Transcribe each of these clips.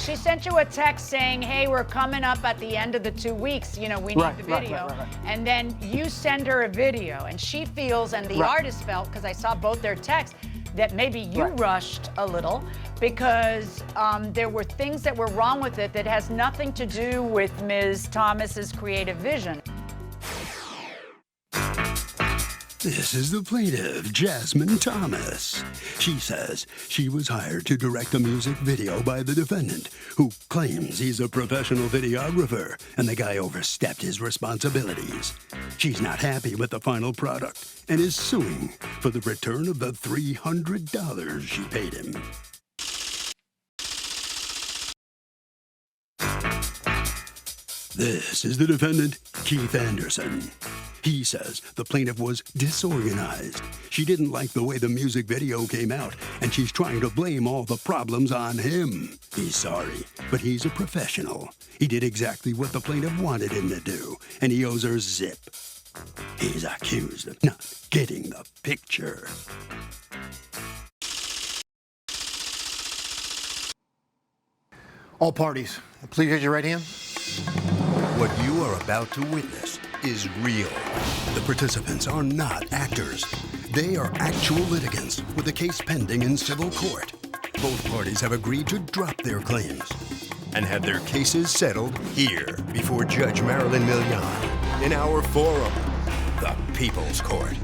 She sent you a text saying, hey, we're coming up at the end of the 2 weeks, you know, we need the video. Right. And then you send her a video, and she feels, and the artist felt, because I saw both their texts, that maybe you rushed a little because there were things that were wrong with it that has nothing to do with Ms. Thomas's creative vision. This is the plaintiff, Jasmine Thomas. She says she was hired to direct a music video by the defendant, who claims he's a professional videographer, and the guy overstepped his responsibilities. She's not happy with the final product and is suing for the return of the $300 she paid him. This is the defendant, Keith Anderson. He says the plaintiff was disorganized. She didn't like the way the music video came out, and she's trying to blame all the problems on him. He's sorry, but he's a professional. He did exactly what the plaintiff wanted him to do, and he owes her zip. He's accused of not getting the picture. All parties, please raise your right hand. What you are about to witness is real. The participants are not actors. They are actual litigants with a case pending in civil court. Both parties have agreed to drop their claims and have their cases settled here before Judge Marilyn Milian in our forum, the People's Court.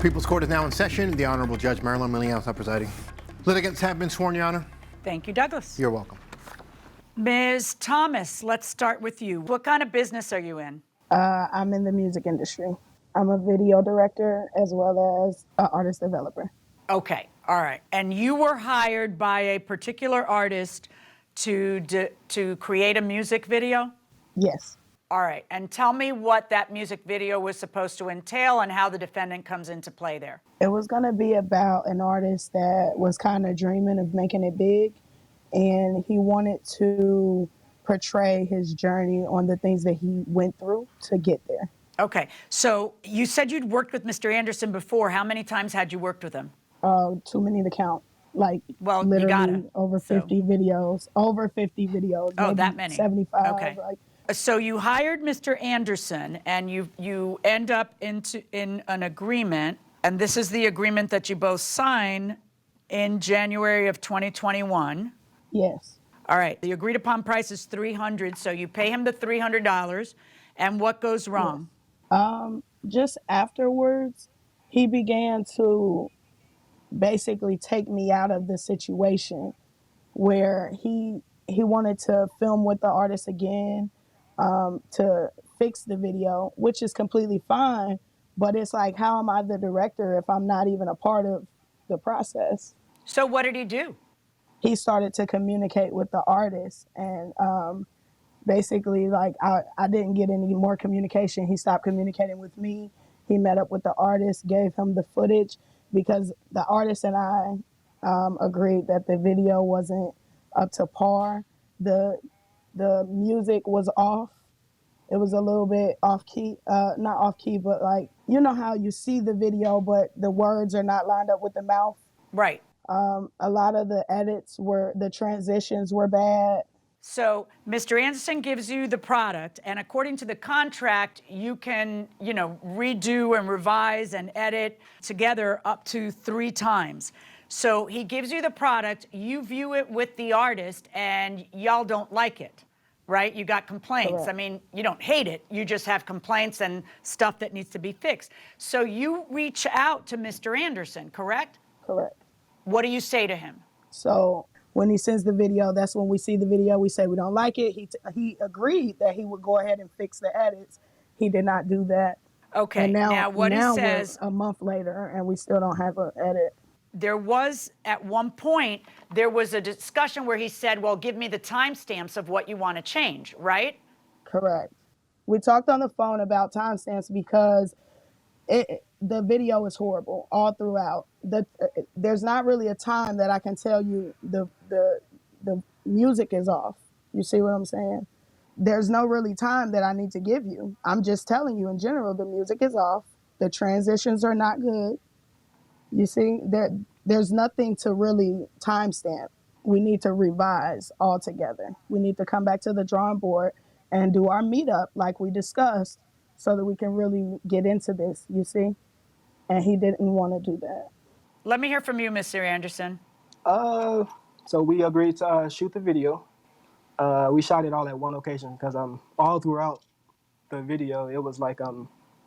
People's Court is now in session. The Honorable Judge Marilyn Milian is now presiding. Litigants have been sworn, Your Honor. Thank you, Douglas. You're welcome. Ms. Thomas, let's start with you. What kind of business are you in? I'm in the music industry. I'm a video director as well as an artist developer. Okay, all right. And you were hired by a particular artist to create a music video? Yes. All right, and tell me what that music video was supposed to entail and how the defendant comes into play there. It was going to be about an artist that was kind of dreaming of making it big, and he wanted to portray his journey on the things that he went through to get there. Okay, so you said you'd worked with Mr. Anderson before. How many times had you worked with him? Too many to count. Like, well, literally you gotta, over 50 videos. Over 50 videos. Oh, that many? 75. Okay. Like, so you hired Mr. Anderson, and you end up in an agreement, and this is the agreement that you both sign in January of 2021. yes. All right, the agreed upon price is $300, so you pay him the $300, and what goes wrong? Just afterwards, he began to basically take me out of the situation where he wanted to film with the artist again, to fix the video, which is completely fine, but it's like, how am I the director if I'm not even a part of the process? So what did he do? He started to communicate with the artist, and basically, like, I didn't get any more communication. He stopped communicating with me. He met up with the artist, gave him the footage, because the artist and I agreed that the video wasn't up to par. The music was off. It was a little bit off key, not off key, but like, you know how you see the video, but the words are not lined up with the mouth? Right. A lot of the edits the transitions were bad. So Mr. Anderson gives you the product, and according to the contract, you can, redo and revise and edit together up to 3 times. So he gives you the product, you view it with the artist, and y'all don't like it, right? You got complaints. Correct. I mean, you don't hate it, you just have complaints and stuff that needs to be fixed. So you reach out to Mr. Anderson, correct? Correct. What do you say to him? So when he sends the video, that's when we see the video. We say we don't like it. He agreed that he would go ahead and fix the edits. He did not do that. Okay, And now what he says, we're a month later, and we still don't have an edit. there was, at one point, there was a discussion where he said, well, give me the timestamps of what you want to change, right? Correct. We talked on the phone about timestamps because the video is horrible all throughout. There's not really a time that I can tell you the music is off. You see what I'm saying? There's no really time that I need to give you. I'm just telling you in general, the music is off. The transitions are not good. You see, there's nothing to really timestamp. we need to revise all together. We need to come back to the drawing board and do our meetup like we discussed so that we can really get into this, you see? And he didn't want to do that. Let me hear from you, Mr. Anderson. So we agreed to shoot the video. We shot it all at one location because all throughout the video it was like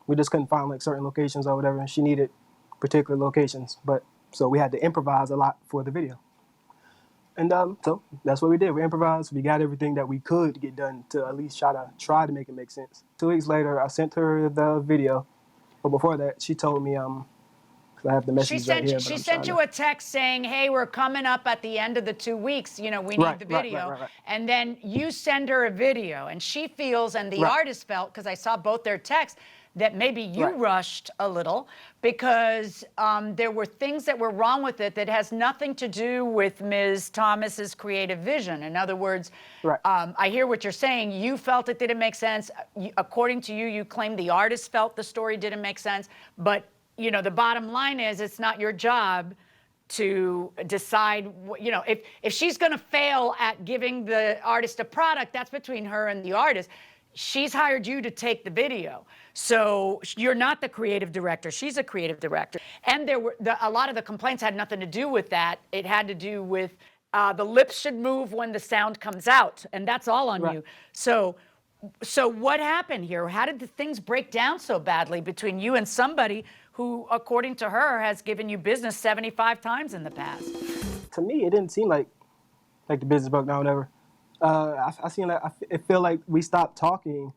we just couldn't find like certain locations or whatever, and she needed particular locations. But so we had to improvise a lot for the video. And so that's what we did. We improvised. We got everything that we could get done to at least try to make it make sense. 2 weeks later, I sent her the video. But before that, she told me, 'cause I have the message right here. She sent you a text saying, hey, we're coming up at the end of the 2 weeks. You know, we need the video. Right. And then you send her a video. And she feels, and the artist felt, because I saw both their texts, that maybe you rushed a little because there were things that were wrong with it that has nothing to do with Ms. Thomas's creative vision. In other words, I hear what you're saying. You felt it didn't make sense. According to you, you claim the artist felt the story didn't make sense. But, you know, the bottom line is it's not your job to decide, you know, if she's going to fail at giving the artist a product, that's between her and the artist. She's hired you to take the video. So you're not the creative director. She's a creative director. And there were a lot of the complaints had nothing to do with that. It had to do with the lips should move when the sound comes out. And that's all on you. So what happened here? How did the things break down so badly between you and somebody who, according to her, has given you business 75 times in the past? To me, it didn't seem like the business broke down ever. I feel like we stopped talking,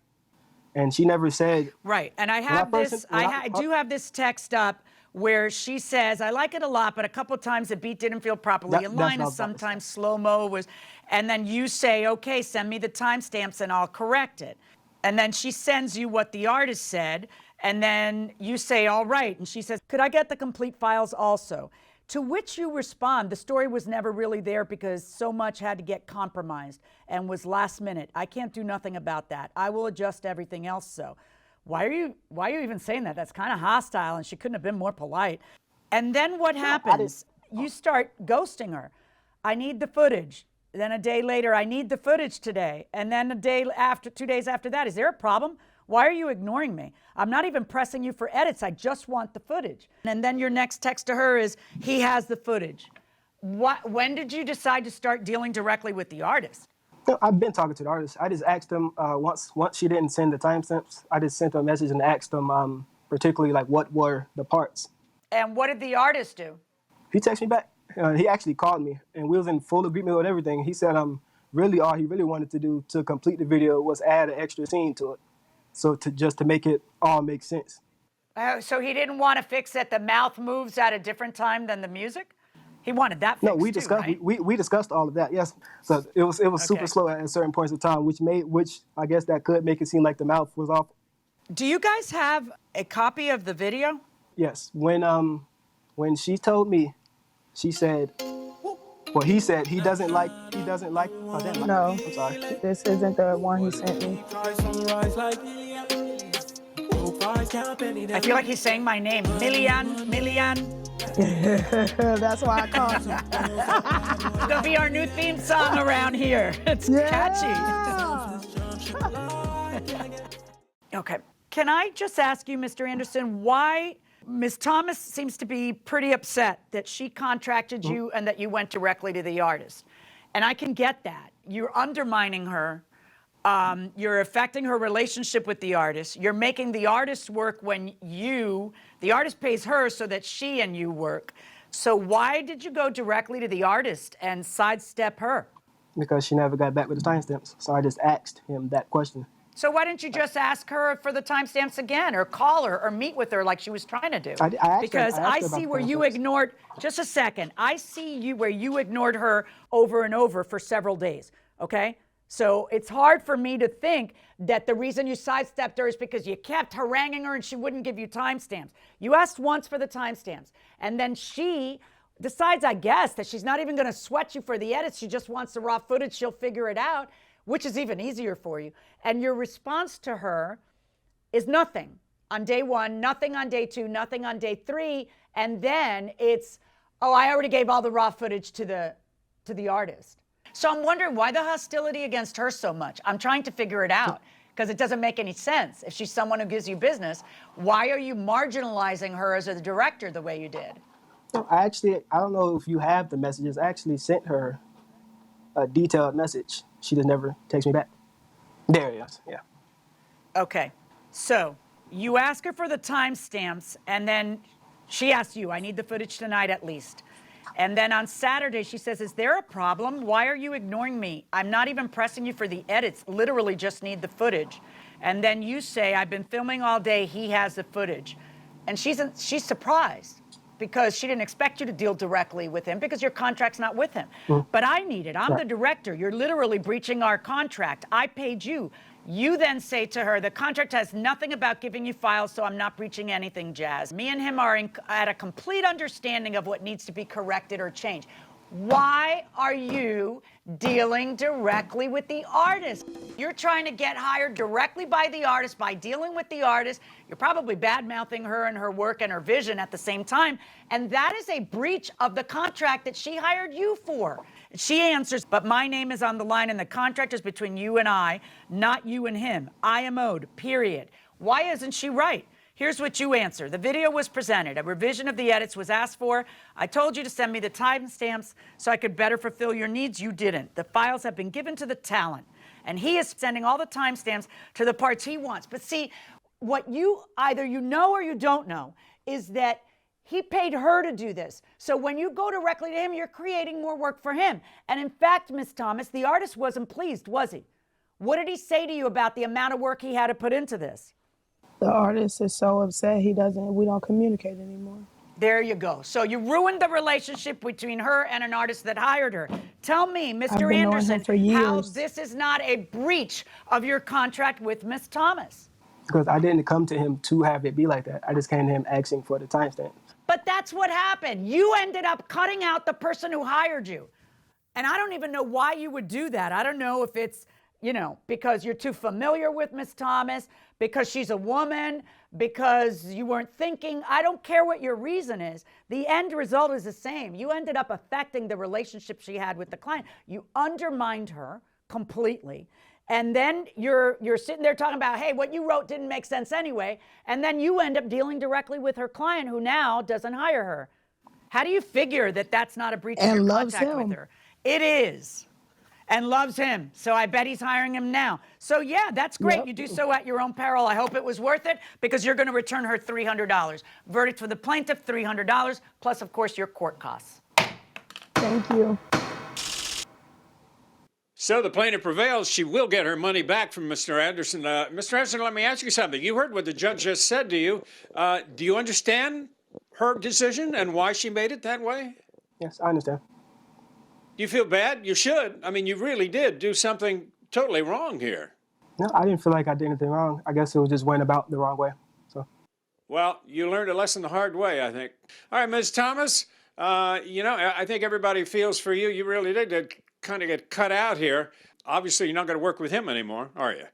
and she never said. Right, and I have this. I do have this text up where she says, "I like it a lot, but a couple of times the beat didn't feel properly aligned, and sometimes slow-mo was." And then you say, "Okay, send me the timestamps, and I'll correct it." And then she sends you what the artist said, and then you say, "All right," and she says, "Could I get the complete files also?" To which you respond, the story was never really there because so much had to get compromised and was last minute. I can't do nothing about that. I will adjust everything else so. Why are you even saying that? That's kind of hostile, and she couldn't have been more polite. And then what happens? You start ghosting her. I need the footage. Then a day later, I need the footage today. And then a day after, 2 days after that, is there a problem? Why are you ignoring me? I'm not even pressing you for edits. I just want the footage. And then your next text to her is, he has the footage. When did you decide to start dealing directly with the artist? I've been talking to the artist. I just asked him once she didn't send the timestamps, I just sent her a message and asked him particularly like what were the parts. And what did the artist do? He texted me back. He actually called me, and we was in full agreement with everything. He said really all he really wanted to do to complete the video was add an extra scene to it. So to make it all make sense. So he didn't want to fix that the mouth moves at a different time than the music? He wanted that fixed No, we discussed too, right? we discussed all of that. Yes. So it was super slow at certain points of time, which I guess that could make it seem like the mouth was off. Do you guys have a copy of the video? Yes. When she told me, she said, well, he said he doesn't like. No, I'm sorry. This isn't the one he sent me. I feel like he's saying my name. Millian. That's why I called you. It's gonna be our new theme song around here. It's catchy. Okay. Can I just ask you, Mr. Anderson, why Ms. Thomas seems to be pretty upset that she contracted you and that you went directly to the artist? And I can get that. You're undermining her. You're affecting her relationship with the artist. You're making the artist work when the artist pays her so that she and you work. So why did you go directly to the artist and sidestep her? Because she never got back with the timestamps. So I just asked him that question. So why didn't you just ask her for the timestamps again, or call her, or meet with her like she was trying to do? Because I see where you ignored, just a second, I see you where you ignored her over and over for several days, okay? So it's hard for me to think that the reason you sidestepped her is because you kept haranguing her and she wouldn't give you timestamps. You asked once for the timestamps, and then she decides, I guess, that she's not even gonna sweat you for the edits, she just wants the raw footage, she'll figure it out, which is even easier for you. And your response to her is nothing on day one, nothing on day two, nothing on day three, and then it's, oh, I already gave all the raw footage to the to the artist. So I'm wondering why the hostility against her so much. I'm trying to figure it out because it doesn't make any sense. If she's someone who gives you business, why are you marginalizing her as a director the way you did? No, I don't know if you have the messages. I actually sent her a detailed message. She just never texts me back. There it is, yeah. Okay, so you ask her for the timestamps, and then she asks you, I need the footage tonight at least. And then on Saturday, she says, is there a problem? Why are you ignoring me? I'm not even pressing you for the edits, literally just need the footage. And then you say, I've been filming all day, he has the footage. And she's surprised because she didn't expect you to deal directly with him because your contract's not with him. But I need it, I'm the director. You're literally breaching our contract. I paid you. You then say to her, the contract has nothing about giving you files, so I'm not breaching anything, Jazz. Me and him are at a complete understanding of what needs to be corrected or changed. Why are you dealing directly with the artist? You're trying to get hired directly by the artist by dealing with the artist. You're probably bad-mouthing her and her work and her vision at the same time. And that is a breach of the contract that she hired you for. She answers, but my name is on the line and the contract is between you and I, not you and him. I am owed, period. Why isn't she right? Here's what you answer. The video was presented. A revision of the edits was asked for. I told you to send me the timestamps so I could better fulfill your needs. You didn't. The files have been given to the talent, and he is sending all the timestamps to the parts he wants. But see, what you either you know or you don't know is that he paid her to do this. So when you go directly to him, you're creating more work for him. And in fact, Ms. Thomas, the artist wasn't pleased, was he? What did he say to you about the amount of work he had to put into this? The artist is so upset we don't communicate anymore. There you go. So you ruined the relationship between her and an artist that hired her. Tell me, Mr. Anderson, how this is not a breach of your contract with Ms. Thomas. Because I didn't come to him to have it be like that. I just came to him asking for the timestamp. But that's what happened. You ended up cutting out the person who hired you. And I don't even know why you would do that. I don't know if it's, because you're too familiar with Ms. Thomas, because she's a woman, because you weren't thinking. I don't care what your reason is. The end result is the same. You ended up affecting the relationship she had with the client. You undermined her completely. And then you're sitting there talking about, hey, what you wrote didn't make sense anyway. And then you end up dealing directly with her client who now doesn't hire her. How do you figure that that's not a breach of your contract with her? It is. And loves him. So I bet he's hiring him now. So yeah, that's great. Yep. You do so at your own peril. I hope it was worth it because you're going to return her $300. Verdict for the plaintiff, $300, plus of course your court costs. Thank you. So the plaintiff prevails. She will get her money back from Mr. Anderson. Mr. Anderson, let me ask you something. You heard what the judge just said to you. Do you understand her decision and why she made it that way? Yes, I understand. Do you feel bad? You should. I mean, you really did do something totally wrong here. No, I didn't feel like I did anything wrong. I guess it was just went about the wrong way. So. Well, you learned a lesson the hard way, I think. All right, Ms. Thomas, I think everybody feels for you. You really did kind of get cut out here. Obviously, you're not going to work with him anymore, are you?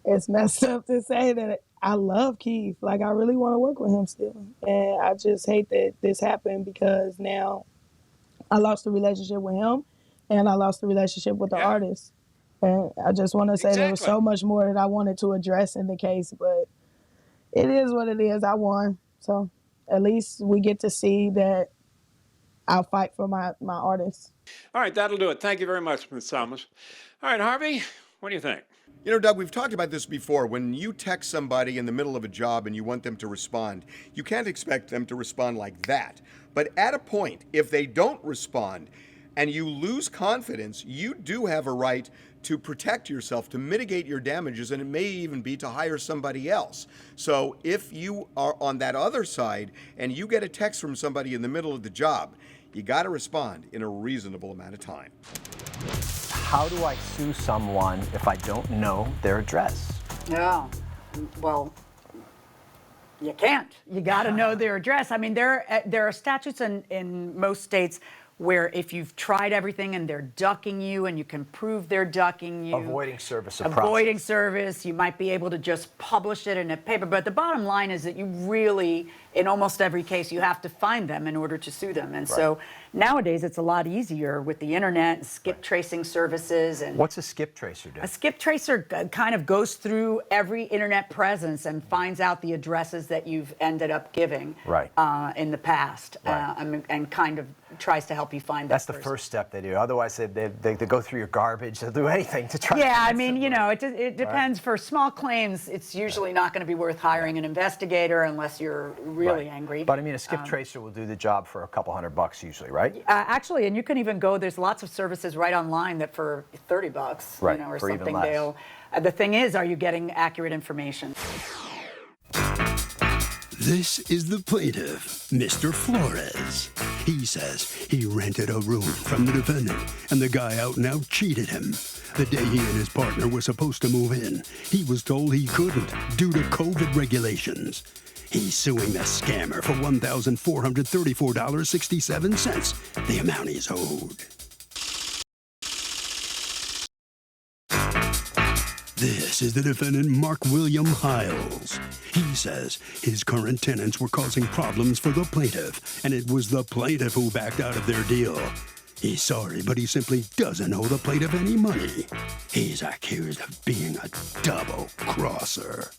It's messed up to say that I love Keith. Like, I really want to work with him still. And I just hate that this happened because now I lost the relationship with him and I lost the relationship with the artist. And I just want to say there was so much more that I wanted to address in the case, but it is what it is. I won. So at least we get to see that I'll fight for my artists. All right, that'll do it. Thank you very much, Ms. Thomas. All right, Harvey, what do you think? Doug, we've talked about this before. When you text somebody in the middle of a job and you want them to respond, you can't expect them to respond like that. But at a point, if they don't respond and you lose confidence, you do have a right to protect yourself, to mitigate your damages, and it may even be to hire somebody else. So if you are on that other side and you get a text from somebody in the middle of the job, you got to respond in a reasonable amount of time. How do I sue someone if I don't know their address? Yeah, well, you can't. You got to know their address. I mean, there are statutes in most states where if you've tried everything and they're ducking you and you can prove they're ducking you. Avoiding service of service, you might be able to just publish it in a paper. But the bottom line is that you really in almost every case, you have to find them in order to sue them. And so nowadays, it's a lot easier with the internet and skip tracing services. And What's a skip tracer do? a skip tracer kind of goes through every internet presence and finds out the addresses that you've ended up giving in the past, and kind of tries to help you find that That's the person. first step they do. Otherwise, they go through your garbage. They'll do anything to try. Yeah, I mean, you know, it depends. For small claims, it's usually not going to be worth hiring an investigator unless you're really angry. But I mean, a skip tracer will do the job for a couple $100 usually, right? Actually, and you can even go. There's lots of services right online that for $30, Right, you know, or for even something, less. they'll. The thing is, are you getting accurate information? This is the plaintiff, Mr. Flores. He says he rented a room from the defendant, and the guy out and out cheated him. The day he and his partner were supposed to move in, he was told he couldn't due to COVID regulations. He's suing the scammer for $1,434.67, the amount he's owed. This is the defendant, Mark William Hiles. He says his current tenants were causing problems for the plaintiff, and it was the plaintiff who backed out of their deal. He's sorry, but he simply doesn't owe the plaintiff any money. He's accused of being a double-crosser.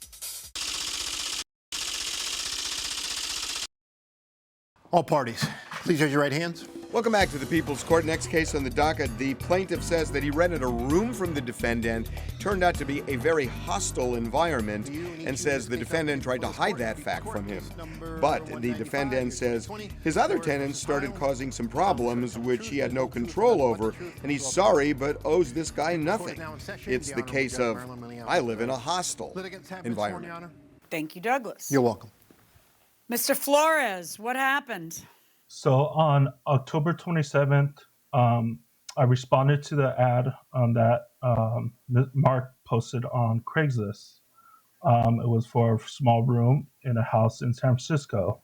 All parties, please raise your right hands. Welcome back to the People's Court. Next case on the docket, the plaintiff says that he rented a room from the defendant. Turned out to be a very hostile environment, and says the defendant tried to hide that fact from him. But the defendant says his other tenants started causing some problems which he had no control over, and he's sorry but owes this guy nothing. It's the case of, I live in a hostile environment. Thank you, Douglas. You're welcome. Mr. Flores, what happened? So on October 27th, I responded to the ad that Mark posted on Craigslist. It was for a small room in a house in San Francisco.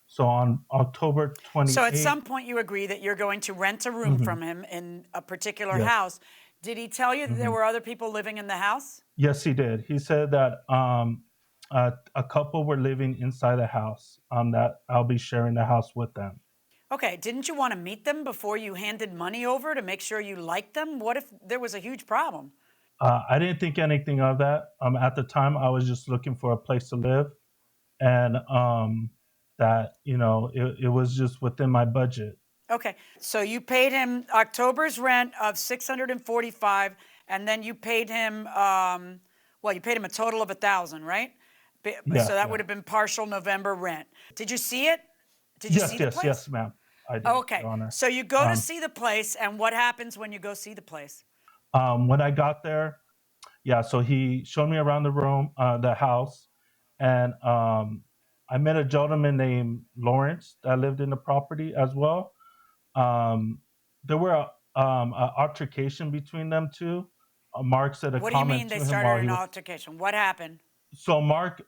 So on October 28th... So at some point you agree that you're going to rent a room from him in a particular house. Did he tell you that there were other people living in the house? Yes, he did. He said that a couple were living inside the house, that I'll be sharing the house with them. Okay, didn't you want to meet them before you handed money over to make sure you liked them? What if there was a huge problem? I didn't think anything of that. At the time, I was just looking for a place to live, and that, you know, it was just within my budget. Okay, so you paid him October's rent of $645, and then you paid him, you paid him a total of $1,000, right? Yeah, so that would have been partial November rent. Did you see it? Did you see the place? Yes, ma'am. I did, Okay, Your Honor. so you go to see the place, and what happens when you go see the place? When I got there, so he showed me around the room, the house, and I met a gentleman named Lawrence that lived in the property as well. There were an altercation between them two. Mark said a comment to him. What do you mean they started an altercation? What happened? So Mark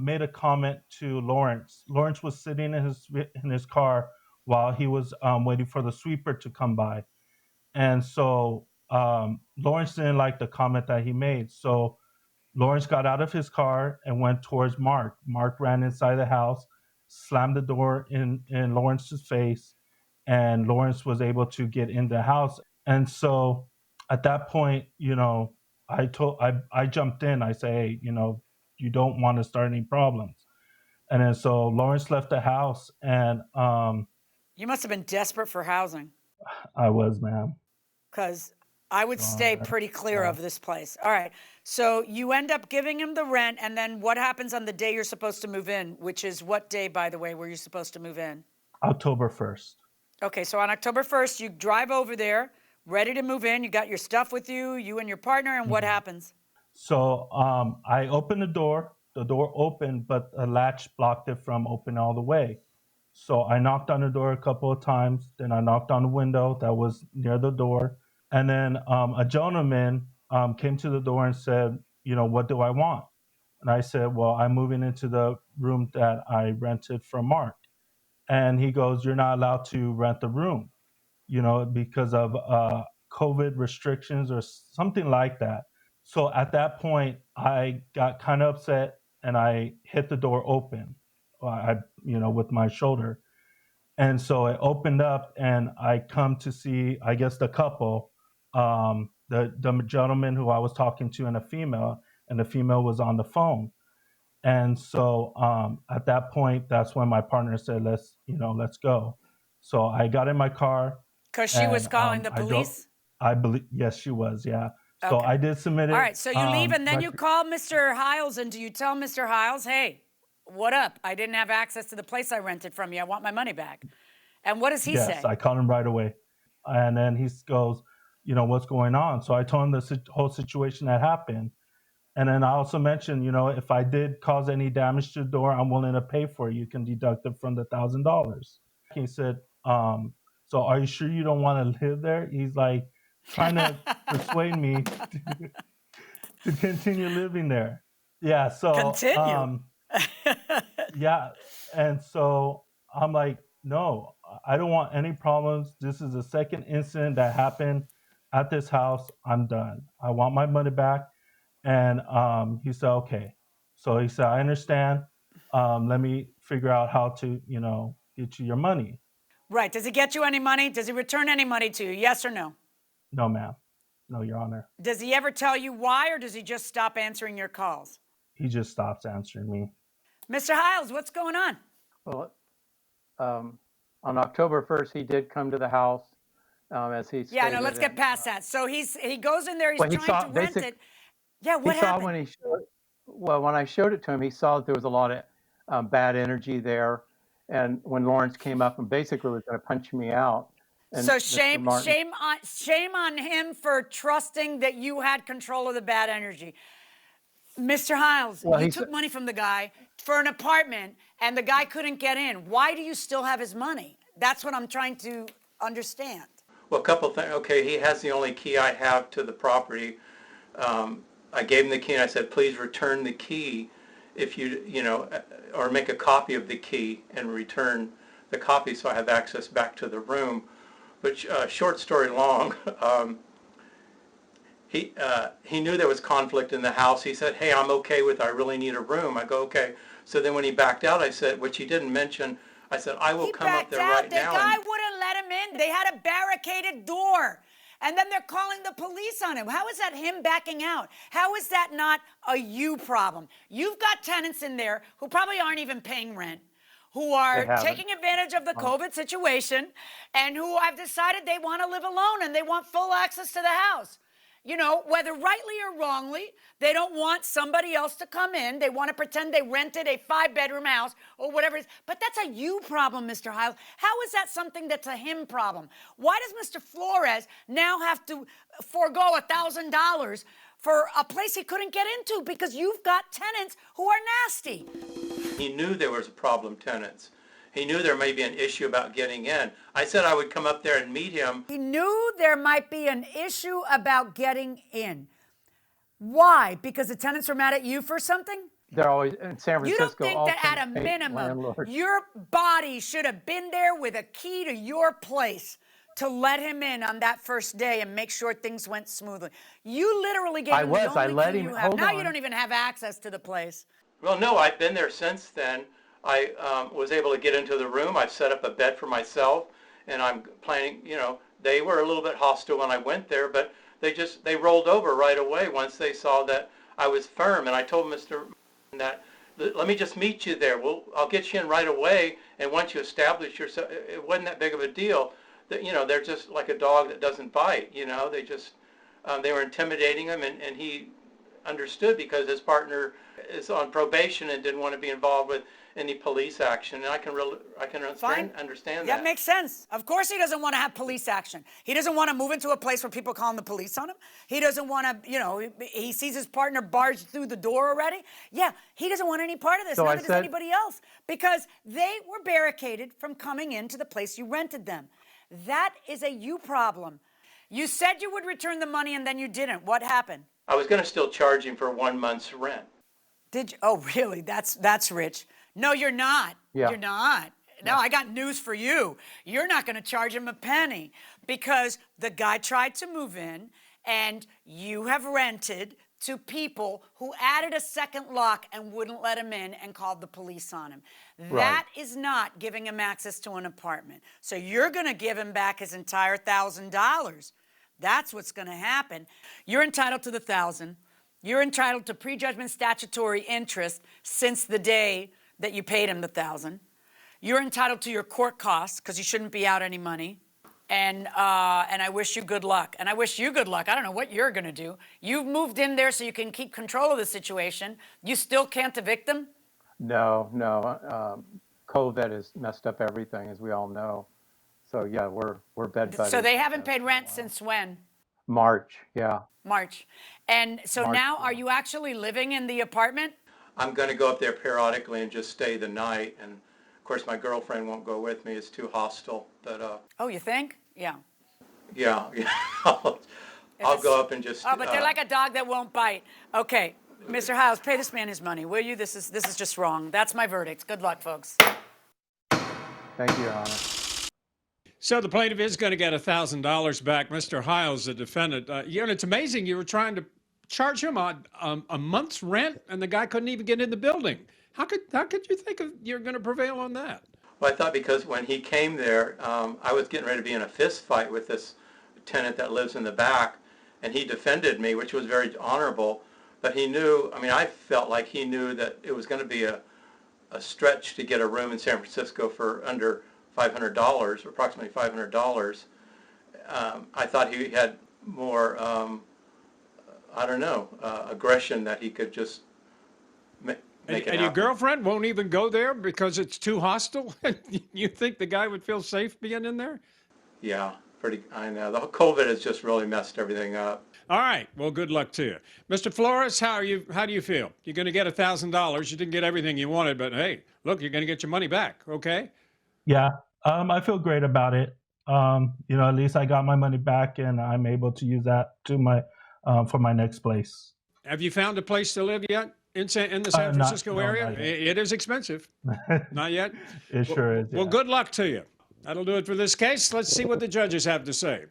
made a comment to Lawrence. Lawrence was sitting in his car while he was waiting for the sweeper to come by. And so Lawrence didn't like the comment that he made. So Lawrence got out of his car and went towards Mark. Mark ran inside the house, slammed the door in Lawrence's face, and Lawrence was able to get in the house. And so at that point, you know, I jumped in. I say, hey, you know, you don't want to start any problems. And then so Lawrence left the house, and You must have been desperate for housing. I was, ma'am. Because I would stay pretty clear of this place. All right, so you end up giving him the rent, and then what happens on the day you're supposed to move in, which is what day, by the way, were you supposed to move in? October 1st. Okay, so on October 1st, you drive over there, ready to move in. You got your stuff with you, you and your partner, and what happens? So I opened the door opened, but a latch blocked it from opening all the way. So I knocked on the door a couple of times, then I knocked on the window that was near the door. And then a gentleman came to the door and said, you know, what do I want? And I said, well, I'm moving into the room that I rented from Mark. And he goes, you're not allowed to rent the room, you know, because of COVID restrictions or something like that. So at that point, I got kind of upset and I hit the door open with my shoulder. And so it opened up, and I come to see, I guess, the couple, the gentleman who I was talking to, and the female was on the phone. And so at that point, that's when my partner said, let's go. So I got in my car. Because she was and calling the I drove. police? I believe, yes, she was, yeah. So Okay. I did submit it. All right, so you leave, and then you call Mr. Hiles, and do you tell Mr. Hiles, hey, what up? I didn't have access to the place I rented from you. I want my money back. And what does he say? Yes, I called him right away. And then he goes, what's going on? So I told him the whole situation that happened. And then I also mentioned, if I did cause any damage to the door, I'm willing to pay for it. You can deduct it from the $1,000. He said, so are you sure you don't want to live there? He's like trying to persuade me to continue living there. Yeah, so Continue. yeah. And so I'm like, no, I don't want any problems. This is the second incident that happened at this house. I'm done. I want my money back. And he said, okay. So he said, I understand. Let me figure out how to, get you your money. Right. Does he get you any money? Does he return any money to you? Yes or no? No, ma'am. No, Your Honor. Does he ever tell you why, or does he just stop answering your calls? He just stops answering me. Mr. Hiles, what's going on? Well, on October 1st, he did come to the house, as he stated. Yeah, no, let's get past that. So he goes in there, he's trying to rent it. Yeah, what happened? When I showed it to him, he saw that there was a lot of bad energy there. And when Lawrence came up and basically was going to punch me out. And so shame on him for trusting that you had control of the bad energy. Mr. Hiles, you took money from the guy for an apartment, and the guy couldn't get in. Why do you still have his money? That's what I'm trying to understand. Well, a couple things. Okay, he has the only key I have to the property. I gave him the key, and I said, please return the key if or make a copy of the key and return the copy so I have access back to the room. But short story long, he knew there was conflict in the house. He said, hey, I'm okay with it. I really need a room. I go, okay. So then when he backed out, I said, which he didn't mention, I said, I will come up there right now. The guy wouldn't let him in. They had a barricaded door. And then they're calling the police on him. How is that him backing out? How is that not a you problem? You've got tenants in there who probably aren't even paying rent, who are taking advantage of the COVID situation, and who have decided they want to live alone and they want full access to the house. Whether rightly or wrongly, they don't want somebody else to come in. They want to pretend they rented a 5-bedroom house or whatever it is. But that's a you problem, Mr. Hiles. How is that something that's a him problem? Why does Mr. Flores now have to forego $1,000 for a place he couldn't get into because you've got tenants who are nasty? He knew there was a problem tenants. He knew there may be an issue about getting in. I said I would come up there and meet him. He knew there might be an issue about getting in. Why? Because the tenants were mad at you for something? They're always in San Francisco. You don't think that at a minimum, your body should have been there with a key to your place to let him in on that first day and make sure things went smoothly? You literally gave him the only key you have. Now you don't even have access to the place. Well, no, I've been there since then. I was able to get into the room. I've set up a bed for myself, and I'm planning, they were a little bit hostile when I went there, but they rolled over right away once they saw that I was firm. And I told Mr. that, let me just meet you there. I'll get you in right away, and once you establish yourself, it wasn't that big of a deal. They're just like a dog that doesn't bite, they just, they were intimidating him, and he understood because his partner is on probation and didn't want to be involved with any police action, and I can understand that. That makes sense. Of course he doesn't want to have police action. He doesn't want to move into a place where people calling the police on him. He doesn't want to, he sees his partner barge through the door already. Yeah, he doesn't want any part of this, neither does anybody else, because they were barricaded from coming into the place you rented them. That is a you problem. You said you would return the money and then you didn't. What happened? I was going to still charge him for 1 month's rent. Did you? Oh, really? That's rich. No, you're not. Yeah. You're not. No, I got news for you. You're not going to charge him a penny because the guy tried to move in and you have rented to people who added a second lock and wouldn't let him in and called the police on him. That is not giving him access to an apartment. So you're going to give him back his entire $1,000. That's what's going to happen. You're entitled to the $1,000. You're entitled to prejudgment statutory interest since the day that you paid him the $1,000. You're entitled to your court costs because you shouldn't be out any money. And I wish you good luck. And I wish you good luck. I don't know what you're going to do. You've moved in there so you can keep control of the situation. You still can't evict them? No. COVID has messed up everything, as we all know. So yeah, we're bed buddies. So they haven't paid rent since when? March, yeah. March. And so March, now yeah. are you actually living in the apartment? I'm going to go up there periodically and just stay the night. And of course, my girlfriend won't go with me. It's too hostile. But Oh, you think? Yeah. yeah. I'll go up and just. Oh, but they're like a dog that won't bite. Okay, Mr. Hiles, pay this man his money, will you? This is just wrong. That's my verdict. Good luck, folks. Thank you, Your Honor. So the plaintiff is going to get $1,000 back. Mr. Hiles, the defendant. You know, it's amazing. You were trying to charge him a month's rent, and the guy couldn't even get in the building. How could you think you're going to prevail on that? Well, I thought because when he came there, I was getting ready to be in a fist fight with this tenant that lives in the back, and he defended me, which was very honorable. But he knew, I mean, I felt like he knew that it was going to be a stretch to get a room in San Francisco for under $500, approximately $500. I thought he had more, I don't know, aggression that he could just make it happen. And your girlfriend won't even go there because it's too hostile? You think the guy would feel safe being in there? Yeah, I know. The COVID has just really messed everything up. All right. Well, good luck to you. Mr. Flores, how do you feel? You're going to get $1,000. You didn't get everything you wanted, but hey, look, you're going to get your money back, okay? Yeah, I feel great about it. At least I got my money back, and I'm able to use that to my for my next place. Have you found a place to live yet in the San Francisco area? It is expensive. Not yet? It sure is. Well, good luck to you. That'll do it for this case. Let's see what the judges have to say.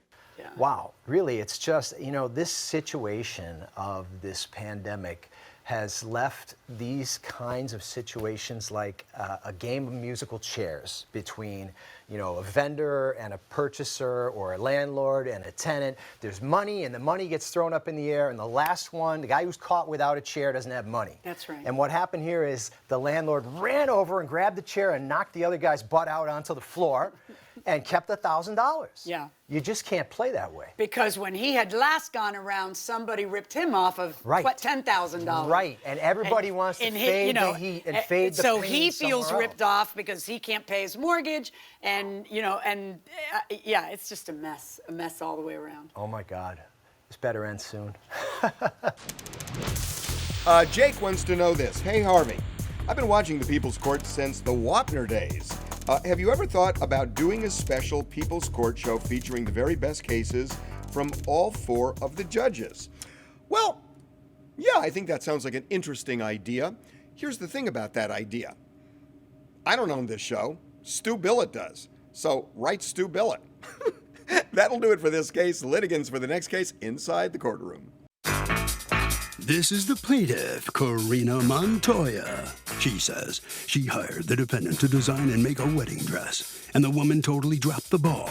Wow, really, it's just, this situation of this pandemic has left these kinds of situations like a game of musical chairs between, a vendor and a purchaser, or a landlord and a tenant. There's money, and the money gets thrown up in the air, and the last one, the guy who's caught without a chair, doesn't have money. That's right. And what happened here is the landlord ran over and grabbed the chair and knocked the other guy's butt out onto the floor and kept $1,000. Yeah. You just can't play that way. Because when he had last gone around, somebody ripped him off of $10,000. Right, and everybody wants to fade the heat and fade the pain. So he feels somewhere ripped else. off because he can't pay his mortgage, and it's just a mess all the way around. Oh my God, this better end soon. Jake wants to know this. Hey, Harvey, I've been watching the People's Court since the Wapner days. Have you ever thought about doing a special People's Court show featuring the very best cases from all 4 of the judges? Well, yeah, I think that sounds like an interesting idea. Here's the thing about that idea. I don't own this show. Stu Billett does. So write Stu Billett. That'll do it for this case. Litigants for the next case inside the courtroom. This is the plaintiff, Karina Montoya. She says she hired the defendant to design and make a wedding dress, and the woman totally dropped the ball.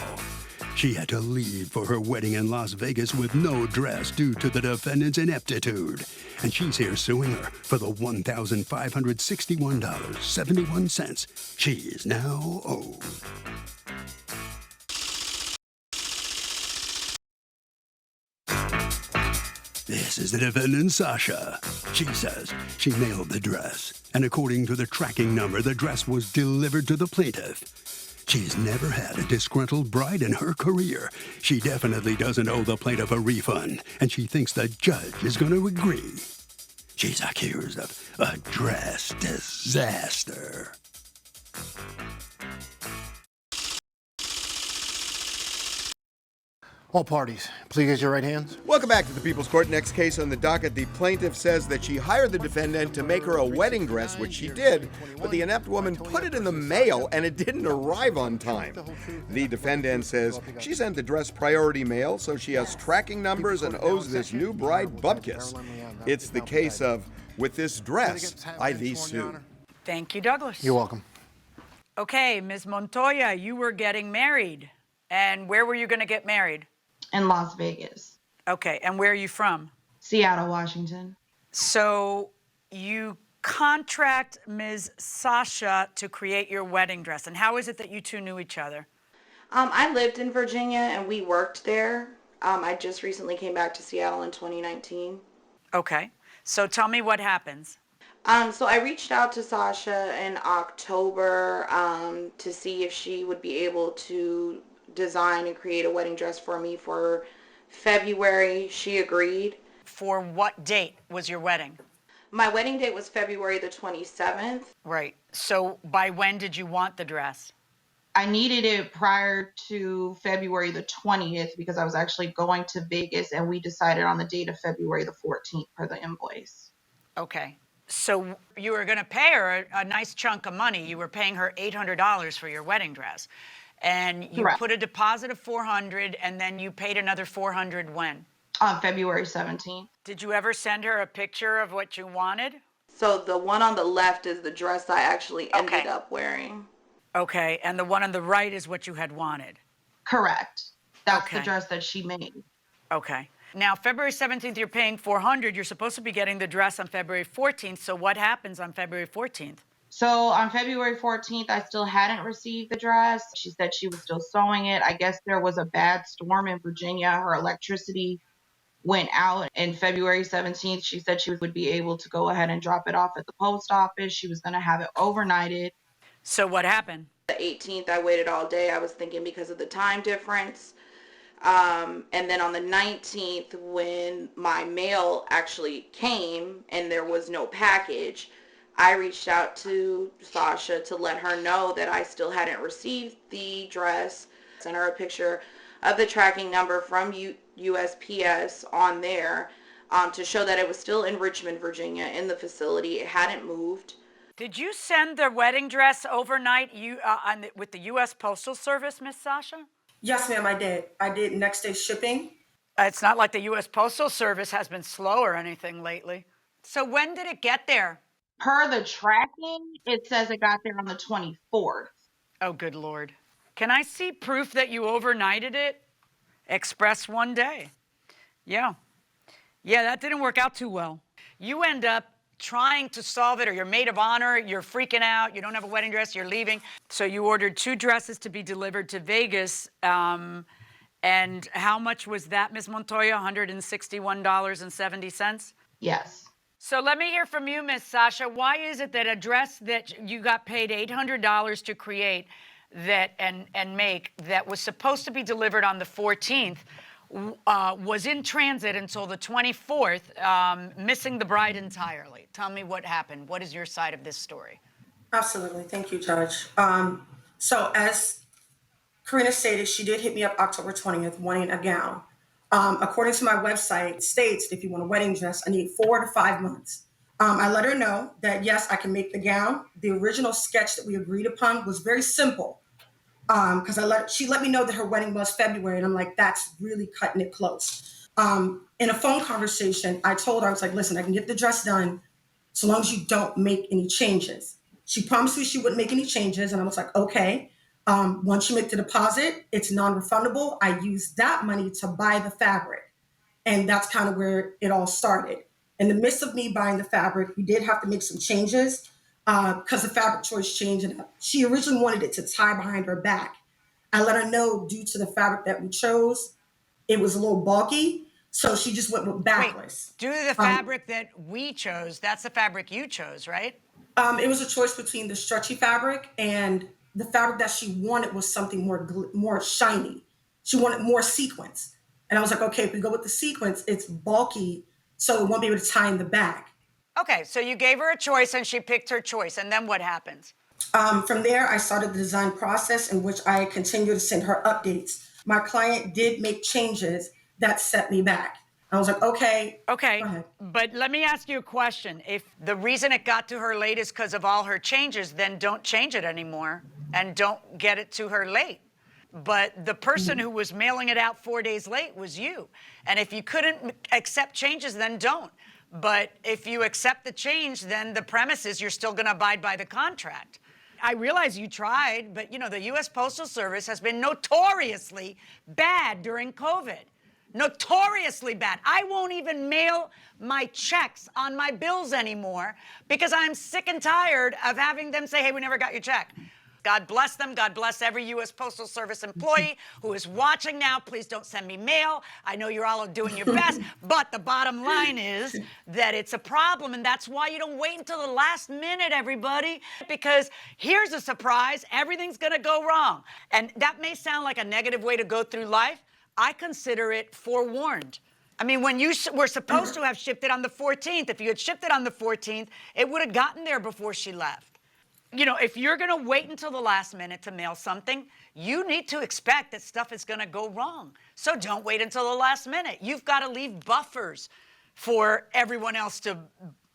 She had to leave for her wedding in Las Vegas with no dress due to the defendant's ineptitude. And she's here suing her for the $1,561.71 she is now owed. This is the defendant, Sasha. She says she mailed the dress, and according to the tracking number, the dress was delivered to the plaintiff. She's never had a disgruntled bride in her career. She definitely doesn't owe the plaintiff a refund, and she thinks the judge is going to agree. She's accused of a dress disaster. All parties, please raise your right hands. Welcome back to the People's Court. Next case on the docket. The plaintiff says that she hired the defendant to make her a wedding dress, which she did, but the inept woman put it in the mail and it didn't arrive on time. The defendant says she sent the dress priority mail, so she has tracking numbers and owes this new bride bupkis. It's the case of, with this dress, I thee sue. Thank you, Douglas. You're welcome. Okay, Ms. Montoya, you were getting married. And where were you going to get married? In Las Vegas. Okay, and where are you from? Seattle, Washington. So you contract Ms. Sasha to create your wedding dress. And how is it that you two knew each other? I lived in Virginia and we worked there. I just recently came back to Seattle in 2019. Okay, so tell me what happens. So I reached out to Sasha in October to see if she would be able to design and create a wedding dress for me for February. She agreed. For what date was your wedding? My wedding date was February the 27th. Right. So by when did you want the dress? I needed it prior to February the 20th because I was actually going to Vegas and we decided on the date of February the 14th per the invoice. Okay. So you were going to pay her a nice chunk of money. You were paying her $800 for your wedding dress. And you Correct. put a deposit of $400 and then you paid another $400 when? On February 17th. Did you ever send her a picture of what you wanted? So the one on the left is the dress I actually ended up wearing. Okay, and the one on the right is what you had wanted? Correct. That's Okay. the dress that she made. Okay. Now, February 17th, you're paying $400. You're supposed to be getting the dress on February 14th. So what happens on February 14th? So on February 14th, I still hadn't received the dress. She said she was still sewing it. I guess there was a bad storm in Virginia. Her electricity went out. And February 17th, she said she would be able to go ahead and drop it off at the post office. She was going to have it overnighted. So what happened? The 18th, I waited all day. I was thinking because of the time difference. And then on the 19th, when my mail actually came and there was no package, I reached out to Sasha to let her know that I still hadn't received the dress. Sent her a picture of the tracking number from USPS on there to show that it was still in Richmond, Virginia, in the facility. It hadn't moved. Did you send the wedding dress overnight with the U.S. Postal Service, Miss Sasha? Yes, ma'am, I did. I did next day shipping. It's not like the U.S. Postal Service has been slow or anything lately. So when did it get there? Per the tracking, it says it got there on the 24th. Oh, good Lord. Can I see proof that you overnighted it? Express one day. Yeah. Yeah, that didn't work out too well. You end up trying to solve it, or your maid of honor, you're freaking out, you don't have a wedding dress, you're leaving. So you ordered 2 dresses to be delivered to Vegas. And how much was that, Ms. Montoya? $161.70? Yes. So let me hear from you, Miss Sasha. Why is it that a dress that you got paid $800 to create and make that was supposed to be delivered on the 14th was in transit until the 24th, missing the bride entirely? Tell me what happened. What is your side of this story? Absolutely. Thank you, Judge. So as Karina stated, she did hit me up October 20th wanting a gown. According to my website, it states if you want a wedding dress, I need 4 to 5 months. I let her know that, yes, I can make the gown. The original sketch that we agreed upon was very simple because she let me know that her wedding was February. And I'm like, that's really cutting it close. In a phone conversation, I told her, I was like, listen, I can get the dress done so long as you don't make any changes. She promised me she wouldn't make any changes. And I was like, okay. Once you make the deposit, it's non-refundable. I used that money to buy the fabric. And that's kind of where it all started. In the midst of me buying the fabric, we did have to make some changes because the fabric choice changed. And she originally wanted it to tie behind her back. I let her know due to the fabric that we chose, it was a little bulky. So she just went with backless. Due to the fabric that we chose, that's the fabric you chose, right? It was a choice between the stretchy fabric and the fabric that she wanted was something more shiny. She wanted more sequins. And I was like, okay, if we go with the sequins, it's bulky, so it won't be able to tie in the back. Okay, so you gave her a choice and she picked her choice. And then what happens? From there, I started the design process in which I continue to send her updates My client did make changes that set me back. I was like, okay. Okay, Go ahead. but let me ask you a question. If the reason it got to her late is because of all her changes, then don't change it anymore and don't get it to her late. But the person who was mailing it out 4 days late was you. And if you couldn't accept changes, then don't. But if you accept the change, then the premise is you're still gonna abide by the contract. I realize you tried, but you know, the US Postal Service has been notoriously bad during COVID. Notoriously bad. I won't even mail my checks on my bills anymore because I'm sick and tired of having them say, hey, we never got your check. God bless them. God bless every U.S. Postal Service employee who is watching now. Please don't send me mail. I know you're all doing your best, but the bottom line is that it's a problem, and that's why you don't wait until the last minute, everybody, because here's a surprise. Everything's going to go wrong. And that may sound like a negative way to go through life. I consider it forewarned. I mean, when you were supposed to have shipped it on the 14th, if you had shipped it on the 14th, it would have gotten there before she left. You know, if you're going to wait until the last minute to mail something, you need to expect that stuff is going to go wrong. So don't wait until the last minute. You've got to leave buffers for everyone else to,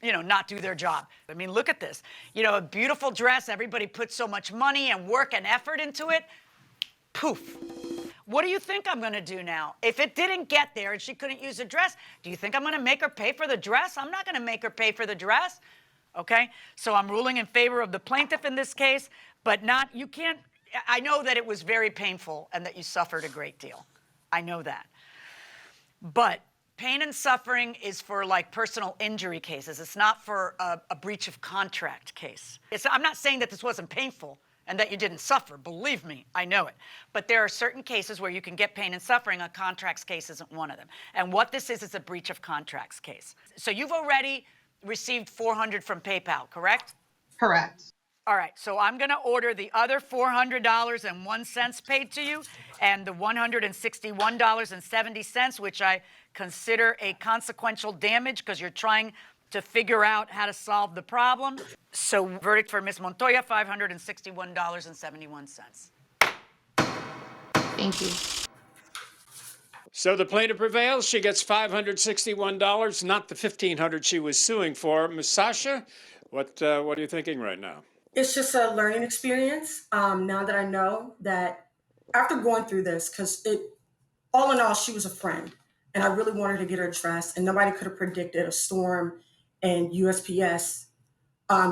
you know, not do their job. I mean, look at this. You know, a beautiful dress, everybody puts so much money and work and effort into it. Poof. What do you think I'm going to do now? If it didn't get there and she couldn't use the dress, do you think I'm going to make her pay for the dress? I'm not going to make her pay for the dress. Okay, so I'm ruling in favor of the plaintiff in this case, but not, you can't, I know that it was very painful and that you suffered a great deal. I know that. But pain and suffering is for like personal injury cases. It's not for a breach of contract case. I'm not saying that this wasn't painful and that you didn't suffer. Believe me, I know it. But there are certain cases where you can get pain and suffering. A contracts case isn't one of them. And what this is a breach of contracts case. So you've already received $400 from PayPal, correct? Correct. All right, so I'm gonna order the other $400.01 paid to you and the $161.70, which I consider a consequential damage because you're trying to figure out how to solve the problem. So verdict for Ms. Montoya, $561.71. Thank you. So the plaintiff prevails. She gets $561, not the $1,500 she was suing for. Ms. Sasha, what are you thinking right now? It's just a learning experience. Now that I know that after going through this, because all in all, she was a friend, and I really wanted to get her dressed, and nobody could have predicted a storm and USPS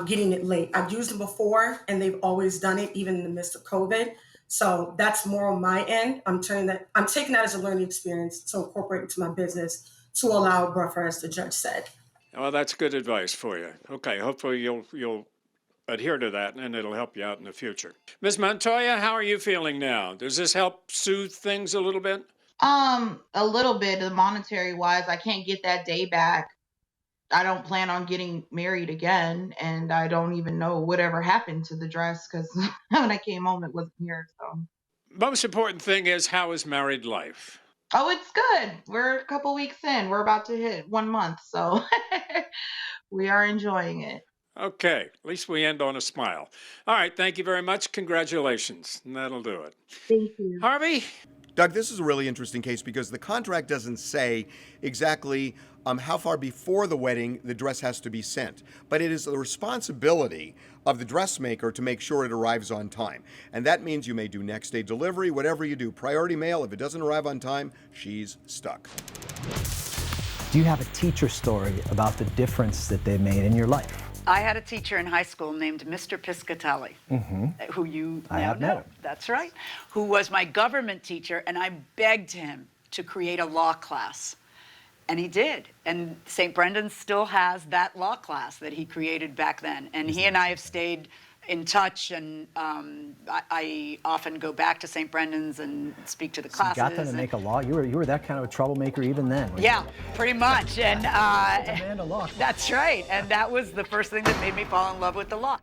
getting it late. I've used them before, and they've always done it, even in the midst of COVID. So that's more on my end. I'm taking that as a learning experience to incorporate into my business to allow a buffer, as the judge said. Well, that's good advice for you. Okay, hopefully you'll adhere to that and it'll help you out in the future. Ms. Montoya, how are you feeling now? Does this help soothe things a little bit? A little bit, the monetary wise. I can't get that day back. I don't plan on getting married again, and I don't even know whatever happened to the dress because when I came home, it wasn't here. So, Most important thing is, how is married life? oh, it's good. We're a couple weeks in. We're about to hit 1 month, so we are enjoying it. Okay, at least we end on a smile. All right, thank you very much. Congratulations. And that'll do it. Thank you. Harvey? Doug, this is a really interesting case because the contract doesn't say exactly how far before the wedding the dress has to be sent. But it is the responsibility of the dressmaker to make sure it arrives on time. And that means you may do next day delivery, whatever you do. Priority mail, if it doesn't arrive on time, she's stuck. Do you have a teacher story about the difference that they made in your life? I had a teacher in high school named Mr. Piscatelli, who you now know. That's right. Who was my government teacher, and I begged him to create a law class. And he did. And St. Brendan's still has that law class that he created back then. And he and I have stayed in touch, and I often go back to St. Brendan's and speak to the classes. You got them to make a law? You were that kind of a troublemaker even then. Yeah, pretty much. And demand a law. that's right. And that was the first thing that made me fall in love with the law.